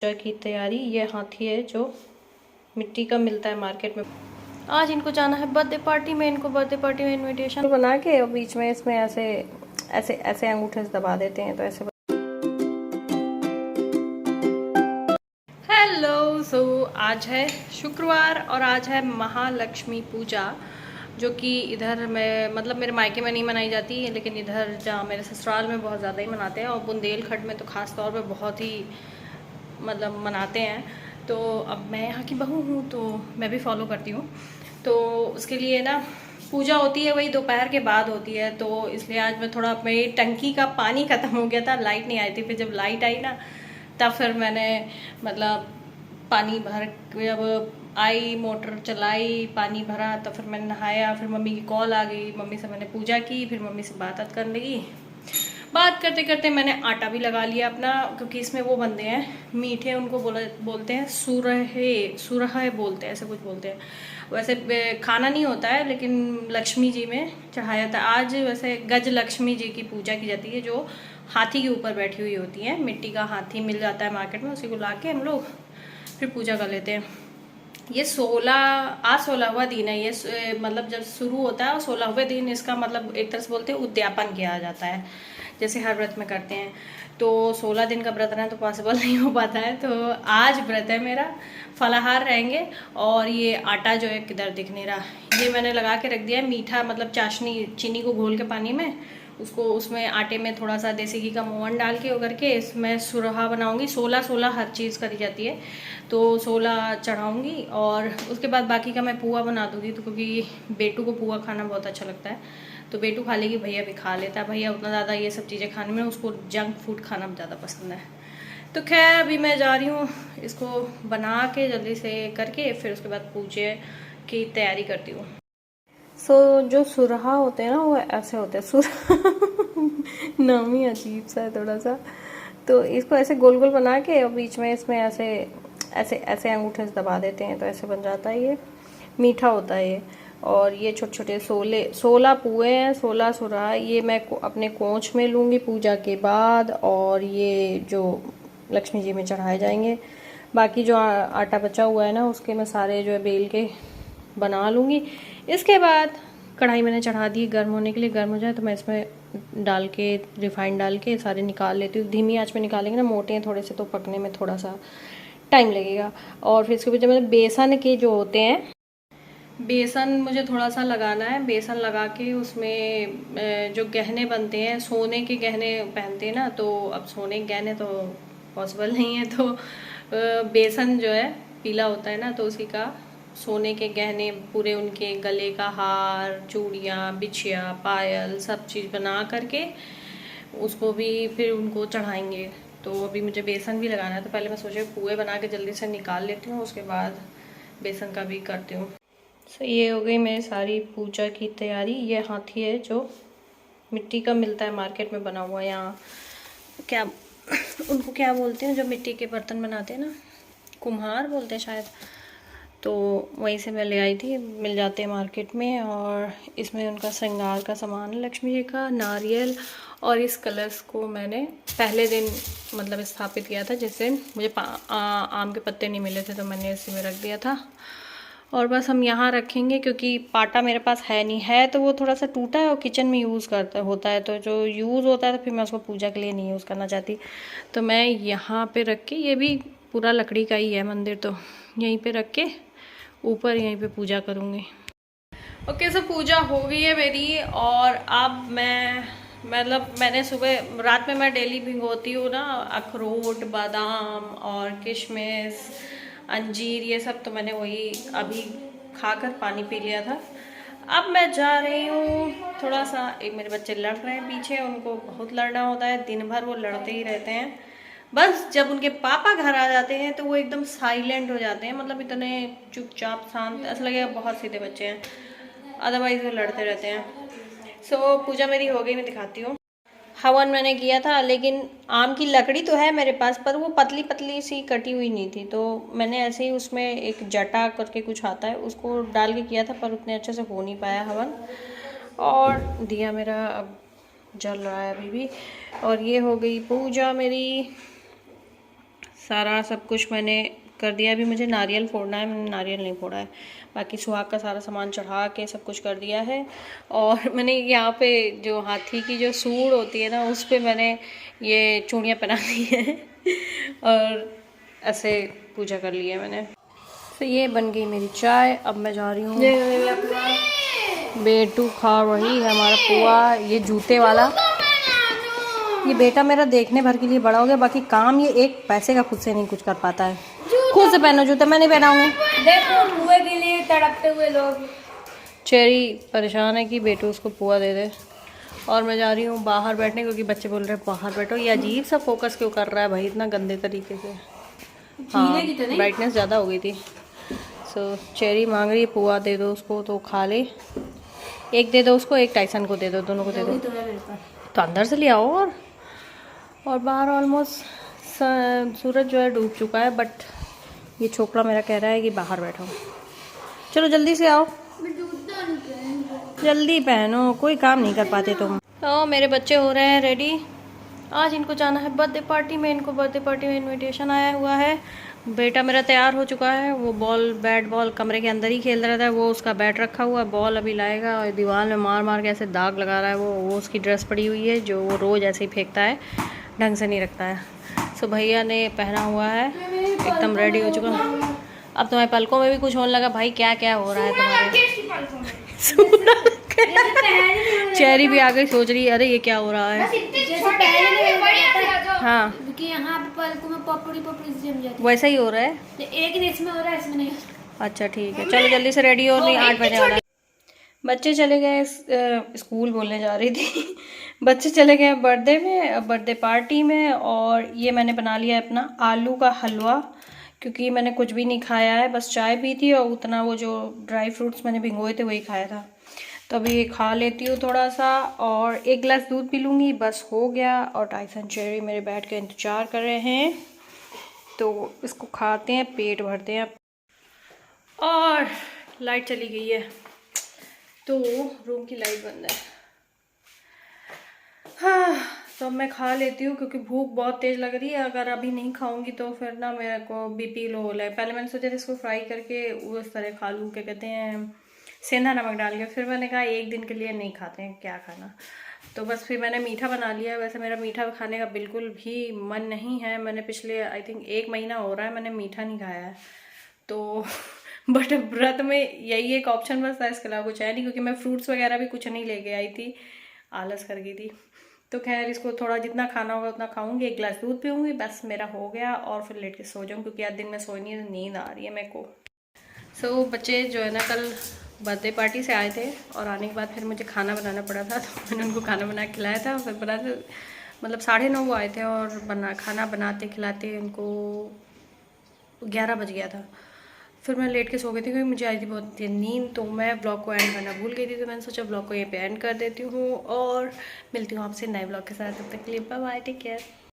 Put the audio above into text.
पूजा की तैयारी। ये हाथी है जो मिट्टी का मिलता है मार्केट में। आज इनको जाना है बर्थडे पार्टी में। इनको बर्थडे पार्टी में इनविटेशन बना के और बीच में इसमें ऐसे ऐसे ऐसे अंगूठे से दबा देते हैं तो ऐसे। हेलो, सो आज है शुक्रवार और आज है महालक्ष्मी पूजा, जो कि इधर मैं मतलब मेरे मायके में नहीं मनाई जाती है, लेकिन इधर जहाँ मेरे ससुराल में बहुत ज़्यादा ही मनाते हैं और बुंदेलखंड में तो ख़ास तौर पे बहुत ही मतलब मनाते हैं। तो अब मैं यहाँ की बहू हूँ तो मैं भी फॉलो करती हूँ। तो उसके लिए ना पूजा होती है, वही दोपहर के बाद होती है। तो इसलिए आज मैं थोड़ा मेरी टंकी का पानी ख़त्म हो गया था, लाइट नहीं आई थी। फिर जब लाइट आई ना तब फिर मैंने मतलब पानी भर, जब आई मोटर चलाई पानी भरा तब फिर मैंने नहाया। फिर मम्मी की कॉल आ गई, मम्मी से मैंने पूजा की, फिर मम्मी से बात करने लगी। बात करते करते मैंने आटा भी लगा लिया अपना, क्योंकि इसमें वो बनते हैं मीठे, उनको बोलते हैं सुरहे, सुरहे बोलते हैं, ऐसे कुछ बोलते हैं। वैसे खाना नहीं होता है, लेकिन लक्ष्मी जी में चढ़ाया जाता है। आज वैसे गज लक्ष्मी जी की पूजा की जाती है, जो हाथी के ऊपर बैठी हुई होती है। मिट्टी का हाथी मिल जाता है मार्केट में, उसी को ला के हम लोग फिर पूजा कर लेते हैं। ये 16वां दिन है। ये मतलब जब शुरू होता है और 16वें दिन इसका मतलब एक तरह से बोलते हैं उद्यापन किया जाता है, जैसे हर व्रत में करते हैं। तो 16 दिन का व्रत रहना तो पॉसिबल नहीं हो पाता है। तो आज व्रत है मेरा, फलाहार रहेंगे। और ये आटा जो है किधर दिख नहीं रहा, ये मैंने लगा के रख दिया है मीठा, मतलब चाशनी, चीनी को घोल के पानी में, उसको उसमें आटे में थोड़ा सा देसी घी का मोहन डाल के उगर के इसमें सुरहा बनाऊंगी। 16 हर चीज़ करी जाती है, तो 16 चढ़ाऊंगी और उसके बाद बाकी का मैं पुआ बना दूंगी। तो क्योंकि बेटू को पुआ खाना बहुत अच्छा लगता है, तो बेटू खा लेगी, भैया भी खा लेता है। भैया उतना ज़्यादा ये सब चीज़ें खाने में, उसको जंक फूड खाना ज़्यादा पसंद है। तो खैर अभी मैं जा रही हूँ, इसको बना के जल्दी से करके फिर उसके बाद पूजे की तैयारी करती हूँ। जो सुरहा होते हैं ना, वो ऐसे होते हैं सुरहा नाम ही अजीब सा है थोड़ा सा। तो इसको ऐसे गोल गोल बना के और बीच में इसमें ऐसे ऐसे ऐसे अंगूठे से दबा देते हैं तो ऐसे बन जाता है। ये मीठा होता है ये। और ये छोटे छोटे 16 पुए हैं, 16 सुरहा। ये मैं अपने कोंच में लूँगी पूजा के बाद, और ये जो लक्ष्मी जी में चढ़ाए जाएंगे। बाकी जो आटा बचा हुआ है ना, उसके मैं सारे जो है बेल के बना लूँगी। इसके बाद कढ़ाई मैंने चढ़ा दी गर्म होने के लिए। गर्म हो जाए तो मैं इसमें डाल के रिफाइंड डाल के सारे निकाल लेती हूँ। धीमी आंच में निकालेंगे ना, मोटे हैं थोड़े से, तो पकने में थोड़ा सा टाइम लगेगा। और फिर इसके बाद जब मैं बेसन के जो होते हैं, बेसन मुझे थोड़ा सा लगाना है। बेसन लगा के उसमें जो गहने बनते हैं, सोने के गहने पहनते हैं ना, तो अब सोने के गहने तो पॉसिबल नहीं है। तो बेसन जो है पीला होता है ना, तो उसी का सोने के गहने पूरे, उनके गले का हार, चूड़ियाँ, बिछिया, पायल, सब चीज़ बना करके उसको भी फिर उनको चढ़ाएंगे। तो अभी मुझे बेसन भी लगाना है, तो पहले मैं सोचे पुए बना के जल्दी से निकाल लेती हूँ, उसके बाद बेसन का भी करती हूँ। सो ये हो गई मेरी सारी पूजा की तैयारी। ये हाथी है जो मिट्टी का मिलता है मार्केट में बना हुआ। यहाँ क्या उनको क्या बोलते हैं, जो मिट्टी के बर्तन बनाते हैं ना, कुम्हार बोलते हैं शायद। तो वहीं से मैं ले आई थी, मिल जाते हैं मार्केट में। और इसमें उनका श्रृंगार का सामान, लक्ष्मी जी का नारियल, और इस कलश को मैंने पहले दिन मतलब स्थापित किया था, जिससे मुझे आम के पत्ते नहीं मिले थे, तो मैंने इसी में रख दिया था। और बस हम यहाँ रखेंगे, क्योंकि पाटा मेरे पास है नहीं है, तो वो थोड़ा सा टूटा है और किचन में यूज़ करता होता है, तो जो यूज़ होता है तो फिर मैं उसको पूजा के लिए नहीं यूज़ करना चाहती। तो मैं यहाँ पे रख के, ये भी पूरा लकड़ी का ही है मंदिर, तो यहीं पे रख के ऊपर यहीं पे पूजा करूँगी। ओके, सो पूजा हो गई है मेरी। और अब मैं मतलब मैंने सुबह रात में मैं डेली भिगोती हूँ ना अखरोट, बादाम और किशमिश, अंजीर, ये सब। तो मैंने वही अभी खाकर पानी पी लिया था। अब मैं जा रही हूँ थोड़ा सा, एक मेरे बच्चे लड़ रहे हैं पीछे, उनको बहुत लड़ना होता है, दिन भर वो लड़ते ही रहते हैं। बस जब उनके पापा घर आ जाते हैं तो वो एकदम साइलेंट हो जाते हैं, मतलब इतने चुपचाप शांत, ऐसा लगेगा बहुत सीधे बच्चे हैं, अदरवाइज वो लड़ते रहते हैं। सो पूजा मेरी हो गई, मैं दिखाती हूँ। हवन मैंने किया था, लेकिन आम की लकड़ी तो है मेरे पास, पर वो पतली पतली सी कटी हुई नहीं थी, तो मैंने ऐसे ही उसमें एक जटा करके कुछ आता है, उसको डाल के किया था, पर उतने अच्छे से हो नहीं पाया हवन। और दिया मेरा अब जल रहा है अभी भी। और ये हो गई पूजा मेरी। सारा सब कुछ मैंने कर दिया। अभी मुझे नारियल फोड़ना है, मैंने नारियल नहीं फोड़ा है। बाकी सुहाग का सारा सामान चढ़ा के सब कुछ कर दिया है। और मैंने यहाँ पे जो हाथी की जो सूंड होती है ना, उस पे मैंने ये चूड़ियाँ पहना दी हैं और ऐसे पूजा कर ली है मैंने। तो ये बन गई मेरी चाय। अब मैं जा रही हूँ। बेटू खा रही है हमारा पुआ, ये जूते वाला। ये बेटा मेरा देखने भर के लिए बड़ा हो गया, बाकी काम ये एक पैसे का खुद से नहीं कुछ कर पाता है। खुद से पहनो जूते, मैं नहीं पहनाऊंगी। देखो पुए के लिए तड़पते हुए लोग। चेरी परेशान है कि बेटू उसको पुआ दे दे। और मैं जा रही हूँ बाहर बैठने, क्योंकि बच्चे बोल रहे हैं बाहर बैठो। ये अजीब सा फोकस क्यों कर रहा है भाई इतना गंदे तरीके से। हाँ, ब्राइटनेस ज़्यादा हो गई थी। सो चेरी मांग रही है पुआ दे दो उसको, तो खा ले। एक दे दो उसको, एक टाइसन को दे दो, दोनों को दे दो। तो अंदर से ले आओ। और बाहर ऑलमोस्ट सूरज जो है डूब चुका है, बट ये छोकरा मेरा कह रहा है कि बाहर बैठो। चलो जल्दी से आओ, जल्दी पहनो, कोई काम नहीं कर पाते तुम। तो मेरे बच्चे हो रहे हैं रेडी। आज इनको जाना है बर्थडे पार्टी में। इनको बर्थडे पार्टी में इनविटेशन आया हुआ है। बेटा मेरा तैयार हो चुका है। वो बैट बॉल कमरे के अंदर ही खेल रहा था। वो उसका बैट रखा हुआ है, बॉल अभी लाएगा और दीवार में मार मार के ऐसे दाग लगा रहा है। वो उसकी ड्रेस पड़ी हुई है जो वो रोज़ ऐसे ही फेंकता है, ढंग से नहीं रखता है। सो भैया ने पहना हुआ है, एकदम रेडी हो चुका। अब तुम्हारे पलकों में भी कुछ होने लगा भाई। क्या क्या हो रहा है तुम्हारे? चेरी भी आ गई, सोच रही है अरे ये क्या हो रहा है। हाँ, यहाँ पे पलकों में पपड़ी जम जाती है, वैसा ही हो रहा है। लेकिन इसमें हो रहा है, इसमें नहीं। अच्छा ठीक है, चलो जल्दी से रेडी हो, नहीं 8 बजे वाला। बच्चे चले गए स्कूल, बोलने जा रही थी बच्चे चले गए बर्थडे पार्टी में। और ये मैंने बना लिया अपना आलू का हलवा, क्योंकि मैंने कुछ भी नहीं खाया है, बस चाय पी थी और उतना वो जो ड्राई फ्रूट्स मैंने भिगोए थे वही खाया था। तो अभी ये खा लेती हूँ थोड़ा सा और 1 गिलास दूध पी लूँगी, बस हो गया। और टाइसन चेरी मेरे बैठ के इंतज़ार कर रहे हैं, तो इसको खाते हैं, पेट भरते हैं। और लाइट चली गई है, तो रूम की लाइट बंद है। हाँ, तो अब मैं खा लेती हूँ, क्योंकि भूख बहुत तेज़ लग रही है। अगर अभी नहीं खाऊंगी तो फिर ना मेरे को बीपी लो हो जाए। पहले मैंने सोचा था इसको फ्राई करके उस तरह खा लूँ, क्या कहते हैं, सेंधा नमक डाल के। फिर मैंने कहा एक दिन के लिए नहीं खाते हैं, क्या खाना। तो बस फिर मैंने मीठा बना लिया। वैसे मेरा मीठा खाने का बिल्कुल भी मन नहीं है। मैंने पिछले आई थिंक 1 महीना हो रहा है मैंने मीठा नहीं खाया है। तो बट व्रत में यही एक ऑप्शन बस था, इसके अलावा कुछ है नहीं, क्योंकि मैं फ्रूट्स वगैरह भी कुछ नहीं लेके आई थी, आलस कर गई थी। तो खैर इसको थोड़ा जितना खाना होगा उतना खाऊंगी, 1 गिलास दूध पीऊँगी, बस मेरा हो गया। और फिर लेट के सो जाऊँ, क्योंकि आज दिन में सोई नहीं, नींद आ रही है मेरे को। सो बच्चे जो है ना कल बर्थडे पार्टी से आए थे, और आने के बाद फिर मुझे खाना बनाना पड़ा था। तो मैंने उनको खाना बना के खिलाया था। फिर बनाते मतलब 9:30 वो आए थे, और खाना बनाते खिलाते उनको 11 बज गया था। फिर मैं लेट के सो गई थी, क्योंकि मुझे आई थी बहुत नींद। तो मैं ब्लॉग को एंड करना भूल गई थी, तो मैंने सोचा ब्लॉग को यहीं पे एंड कर देती हूँ, और मिलती हूँ आपसे नए ब्लॉग के साथ। तब तक के लिए बाय बाय, टेक केयर।